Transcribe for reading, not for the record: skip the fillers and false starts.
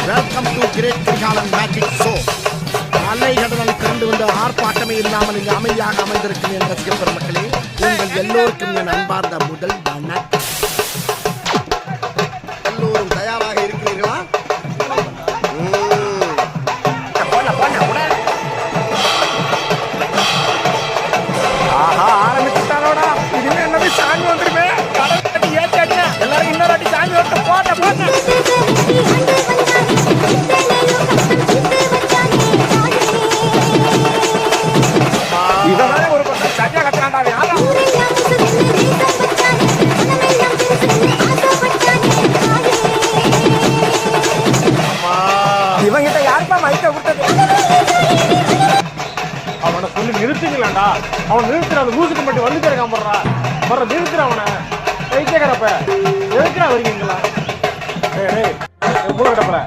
Welcome to great Kirikalan magic show. அலைகடலில் திரண்டு வந்த ஆர்ப்பாட்டமே இல்லாமல் இங்கு அமைதியாக அமைந்திருக்கும் என் ரசிக பெருமக்களே, உங்கள் எல்லோருக்கும் என் அன்பார்ந்த முதல் வணக்கம். எல்லோரும் தயாராக இருக்கிறீர்களா? ஆரம்பிச்சுட்டாலோடா, இனிமே என்னது சாமி வந்துருமே. எல்லாரும் இன்னொரு வாட்டி சாமி வந்து போட்ட போட்ட இதெல்லாம் ஒரு பக்கம் சரியா கத்துறாண்டா. இவங்கிட்ட யாருப்பா மைக்க விட்டது? அவனை சொல்லி நிறுத்துங்களாண்டா. அவன் நிறுத்துற அந்த மூசுக்கு மட்டும் வந்து கேட்காம போடுற நிறுத்துற அவனை கைக்கிறப்ப எதுக்குறா வரீங்களா? மூளை கிடப்பல